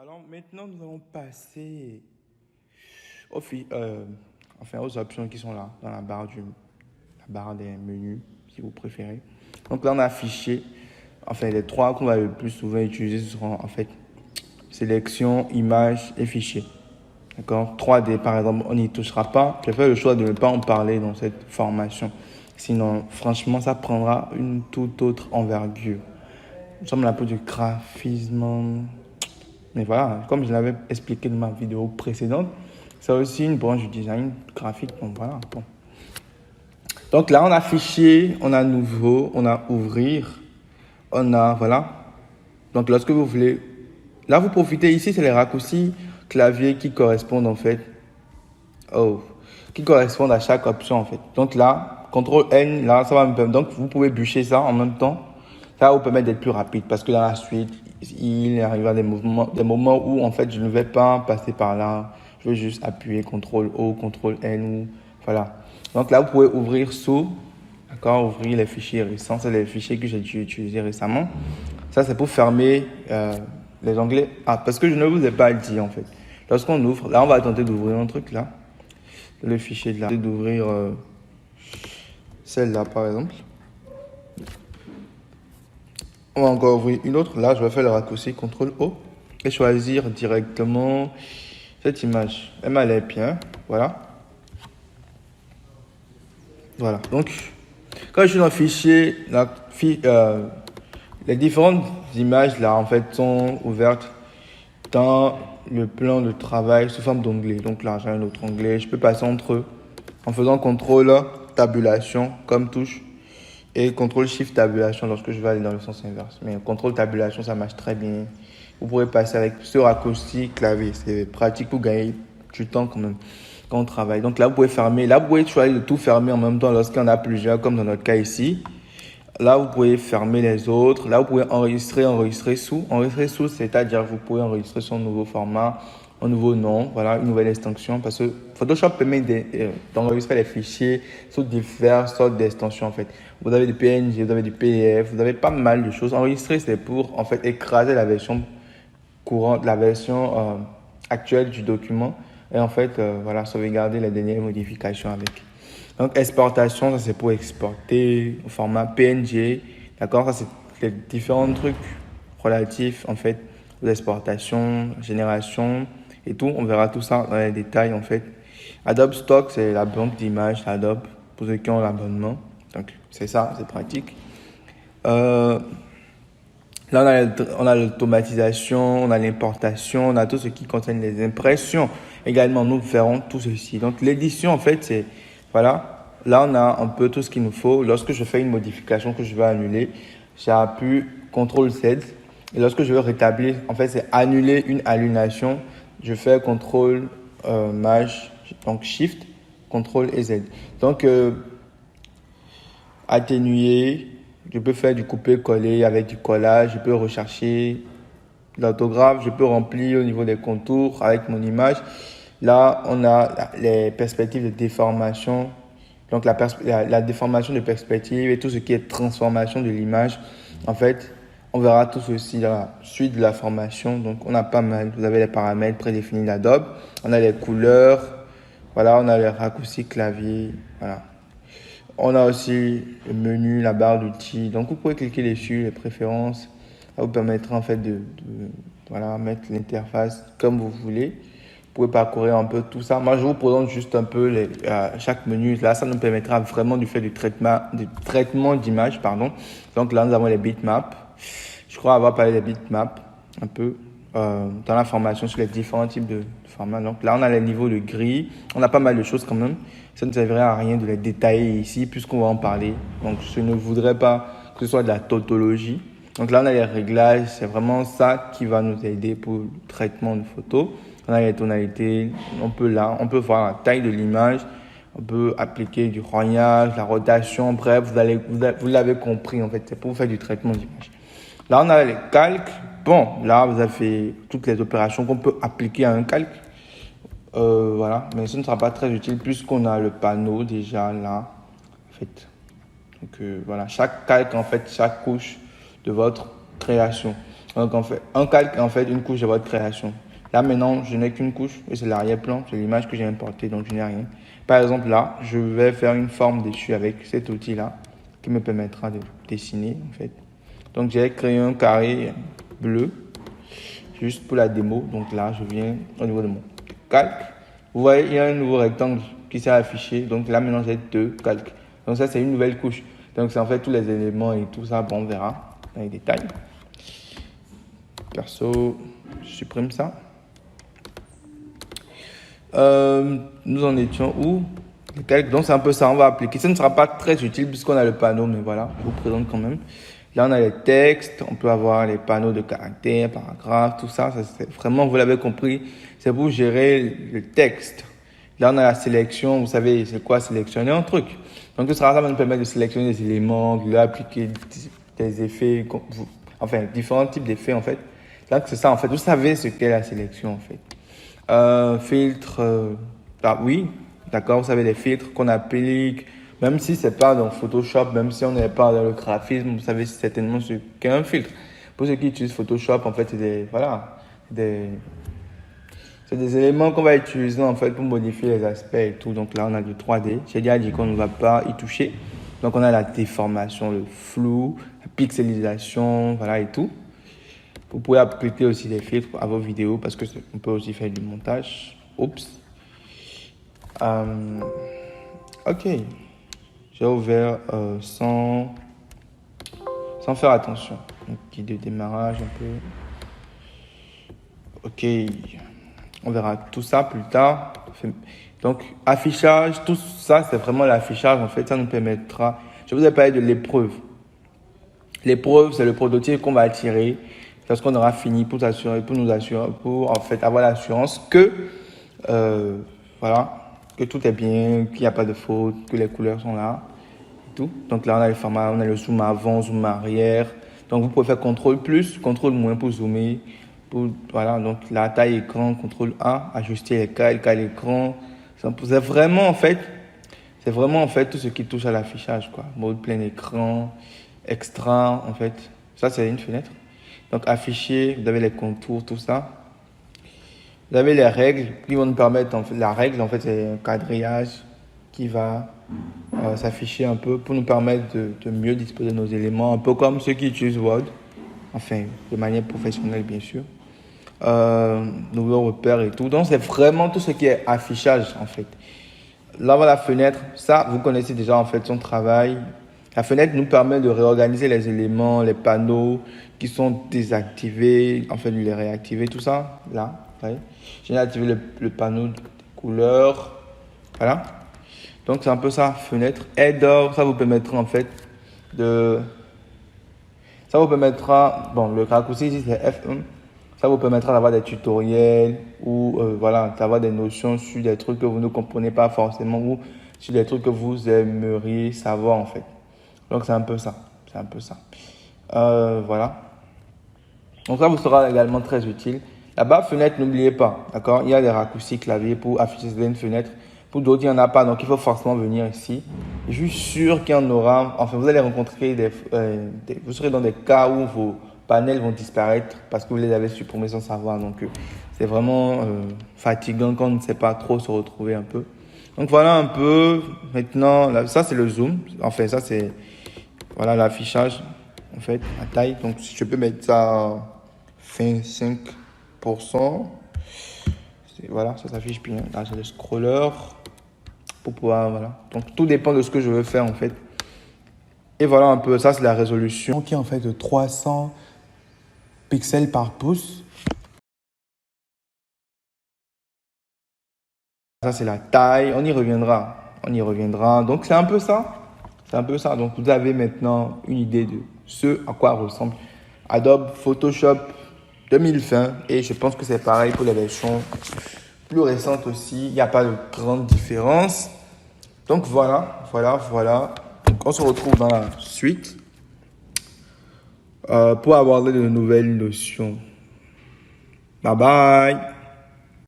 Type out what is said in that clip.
Alors maintenant, nous allons passer au aux options qui sont là, dans la barre des menus, si vous préférez. Donc là, on a affiché, les trois qu'on va le plus souvent utiliser, ce seront sélection, image et fichier. D'accord? 3D, par exemple, on n'y touchera pas. J'ai fait le choix de ne pas en parler dans cette formation. Sinon, franchement, ça prendra une toute autre envergure. Nous sommes là pour du graphisme. Mais voilà, comme je l'avais expliqué dans ma vidéo précédente, c'est aussi une branche du design graphique. Donc voilà. Bon. Donc là, on a fichier, on a nouveau, on a ouvrir, on a, voilà. Donc lorsque vous voulez, là vous profitez, ici c'est les raccourcis clavier qui correspondent en fait, qui correspondent à chaque option en fait. Donc là, CTRL N, là ça va me permettre, donc vous pouvez bûcher ça en même temps. Ça va vous permettre d'être plus rapide parce que dans la suite, il arrive à des moments où en fait je ne vais pas passer par là. Je vais juste appuyer CTRL O, CTRL N ou voilà. Donc là, vous pouvez ouvrir sous, d'accord, ouvrir les fichiers récents. C'est les fichiers que j'ai utilisés récemment. Ça, c'est pour fermer les onglets. Ah, parce que je ne vous ai pas dit en fait. Lorsqu'on ouvre, là, on va tenter d'ouvrir un truc là. Le fichier de là. D'ouvrir celle-là par exemple. On va encore ouvrir une autre. Là, je vais faire le raccourci CTRL O et choisir directement cette image. Elle m'a l'air bien. Voilà. Voilà. Donc, quand je suis dans le fichier, les différentes images là, en fait, sont ouvertes dans le plan de travail sous forme d'onglet. Donc là, j'ai un autre onglet. Je peux passer entre eux en faisant CTRL tabulation comme touche et CTRL Shift tabulation lorsque je vais aller dans le sens inverse. Mais CTRL tabulation, ça marche très bien. Vous pourrez passer avec ce raccourci clavier. C'est pratique pour gagner du temps quand même quand on travaille. Donc là, vous pouvez fermer. Là, vous pouvez choisir de tout fermer en même temps lorsqu'il y en a plusieurs, comme dans notre cas ici. Là, vous pouvez fermer les autres. Là, vous pouvez enregistrer sous. Enregistrer sous, c'est-à-dire que vous pouvez enregistrer son nouveau format, un nouveau nom, voilà, une nouvelle extension. Parce que Photoshop permet d'enregistrer les fichiers sous diverses sortes d'extensions, en fait. Vous avez du PNG, vous avez du PDF, vous avez pas mal de choses. Enregistrer, c'est pour, en fait, écraser la version courante, la version actuelle du document. Et en fait, voilà, sauvegarder les dernières modifications avec. Donc, exportation, ça c'est pour exporter au format PNG. D'accord? Ça, c'est les différents trucs relatifs, en fait, aux exportations, génération et tout. On verra tout ça dans les détails, en fait. Adobe Stock, c'est la banque d'images Adobe pour ceux qui ont l'abonnement. Donc, c'est ça, c'est pratique. Là, on a l'automatisation, on a l'importation, on a tout ce qui concerne les impressions. Également, nous verrons tout ceci. Donc, l'édition, en fait, c'est, voilà, là, on a un peu tout ce qu'il nous faut. Lorsque je fais une modification que je veux annuler, j'appuie CTRL Z. Et lorsque je veux rétablir, en fait, c'est annuler une annulation. Je fais CTRL Maj, donc Shift, CTRL et Z. Donc, atténuer. Je peux faire du couper-coller avec du collage. Je peux rechercher l'orthographe. Je peux remplir au niveau des contours avec mon image. Là, on a les perspectives de déformation. Donc, la déformation de perspective et tout ce qui est transformation de l'image. En fait, on verra tout ceci dans la suite de la formation. Donc, on a pas mal. Vous avez les paramètres prédéfinis d'Adobe. On a les couleurs. Voilà, on a les raccourcis clavier. Voilà. On a aussi le menu, la barre d'outils. Donc, vous pouvez cliquer dessus, les préférences. Ça vous permettra en fait voilà, mettre l'interface comme vous voulez. Vous pouvez parcourir un peu tout ça. Moi, je vous présente juste un peu chaque menu. Là, ça nous permettra vraiment de faire du traitement d'image, pardon. Donc là, nous avons les bitmaps. Je crois avoir parlé des bitmaps un peu dans la formation sur les différents types de formats. Donc là, on a les niveaux de gris. On a pas mal de choses quand même. Ça ne servirait à rien de les détailler ici puisqu'on va en parler. Donc, je ne voudrais pas que ce soit de la tautologie. Donc là, on a les réglages. C'est vraiment ça qui va nous aider pour le traitement de photos. On a les tonalités. On peut voir la taille de l'image. On peut appliquer du rognage, la rotation. Bref, vous l'avez compris en fait. C'est pour faire du traitement d'image. Là, on a les calques. Bon, là, vous avez fait toutes les opérations qu'on peut appliquer à un calque. Voilà, mais ce ne sera pas très utile puisqu'on a le panneau déjà là, en fait. Donc voilà, chaque calque, en fait, chaque couche de votre création. Donc, en fait, un calque est en fait une couche de votre création. Là, maintenant, je n'ai qu'une couche et c'est l'arrière-plan, c'est l'image que j'ai importée, donc je n'ai rien. Par exemple, là, je vais faire une forme dessus avec cet outil-là qui me permettra de dessiner, en fait. Donc, j'ai créé un carré bleu juste pour la démo. Donc là, je viens au niveau de mon calque. Vous voyez, il y a un nouveau rectangle qui s'est affiché. Donc là, maintenant, j'ai 2 calques. Donc ça, c'est une nouvelle couche. Donc c'est en fait tous les éléments et tout ça. Bon, on verra dans les détails. Perso, je supprime ça. Nous en étions où? Les calques. Donc c'est un peu ça, on va appliquer. Ça ne sera pas très utile puisqu'on a le panneau, mais voilà, je vous présente quand même. Là, on a les textes, on peut avoir les panneaux de caractères, paragraphes, tout ça. C'est vraiment, vous l'avez compris, c'est pour gérer le texte. Là, on a la sélection. Vous savez, c'est quoi sélectionner un truc. Donc, tout ça va nous permettre de sélectionner des éléments, de appliquer des effets, enfin, différents types d'effets, en fait. Donc, c'est ça, en fait. Vous savez ce qu'est la sélection, en fait. Filtre, oui, d'accord, vous savez, les filtres qu'on applique. Même si c'est pas dans Photoshop, même si on n'est pas dans le graphisme, vous savez certainement ce qu'est un filtre. Pour ceux qui utilisent Photoshop, en fait, c'est des éléments qu'on va utiliser en fait pour modifier les aspects et tout. Donc là, on a du 3D. J'ai déjà dit qu'on ne va pas y toucher. Donc on a la déformation, le flou, la pixelisation, voilà et tout. Vous pouvez appliquer aussi des filtres à vos vidéos parce que on peut aussi faire du montage. Oups. Ok. J'ai ouvert sans faire attention. Donc, guide de démarrage un peu. Ok. On verra tout ça plus tard. Donc, affichage, tout ça, c'est vraiment l'affichage. En fait, ça nous permettra. Je vous ai parlé de l'épreuve. L'épreuve, c'est le prototype qu'on va tirer lorsqu'on aura fini pour nous assurer, pour en fait avoir l'assurance que, voilà, que tout est bien, qu'il n'y a pas de faute, que les couleurs sont là. Tout. Donc là, on a le format, on a le zoom avant, zoom arrière. Donc vous pouvez faire CTRL plus, CTRL moins pour zoomer. Voilà, donc la taille écran, CTRL A, ajuster les calques à l'écran. C'est vraiment en fait tout ce qui touche à l'affichage, quoi. Mode plein écran, extra, en fait. Ça, c'est une fenêtre. Donc afficher, vous avez les contours, tout ça. Vous avez les règles qui vont nous permettre, en fait, la règle, en fait, c'est un quadrillage qui va s'afficher un peu pour nous permettre de mieux disposer de nos éléments, un peu comme ceux qui utilisent Word, enfin, de manière professionnelle, bien sûr. Nouveaux repères et tout. Donc, c'est vraiment tout ce qui est affichage, en fait. Là, voilà la fenêtre. Ça, vous connaissez déjà, en fait, son travail. La fenêtre nous permet de réorganiser les éléments, les panneaux qui sont désactivés, en fait, de les réactiver, tout ça. Là, vous voyez. J'ai activé le panneau de couleurs. Voilà. Donc, c'est un peu ça, fenêtre. Header, ça vous permettra, en fait, ça vous permettra, bon, le raccourci ici, c'est F1. Ça vous permettra d'avoir des tutoriels ou voilà, d'avoir des notions sur des trucs que vous ne comprenez pas forcément ou sur des trucs que vous aimeriez savoir en fait. Donc c'est un peu ça. C'est un peu ça. Voilà. Donc ça vous sera également très utile. Là-bas, fenêtre, n'oubliez pas. D'accord? Il y a des raccourcis clavier pour afficher certaines fenêtres. Pour d'autres, il n'y en a pas. Donc il faut forcément venir ici. Je suis sûr qu'il y en aura. Enfin, vous allez rencontrer vous serez dans des cas où vos panels vont disparaître parce que vous les avez supprimés sans savoir. Donc, c'est vraiment fatigant quand on ne sait pas trop se retrouver un peu. Donc, voilà un peu. Maintenant, là, ça, c'est le zoom. Enfin, ça, c'est voilà l'affichage, en fait, la taille. Donc, si je peux mettre ça à 25%, voilà, ça s'affiche bien. Là, j'ai le scroller pour pouvoir, voilà. Donc, tout dépend de ce que je veux faire, en fait. Et voilà un peu, ça, c'est la résolution qui est en fait de 300 pixels par pouce. Ça, c'est la taille. On y reviendra. On y reviendra. Donc, c'est un peu ça. C'est un peu ça. Donc, vous avez maintenant une idée de ce à quoi ressemble Adobe Photoshop 2020. Et je pense que c'est pareil pour les versions plus récentes aussi. Il n'y a pas de grande différence. Donc, voilà. Donc, on se retrouve dans la suite pour aborder de nouvelles notions. Bye bye.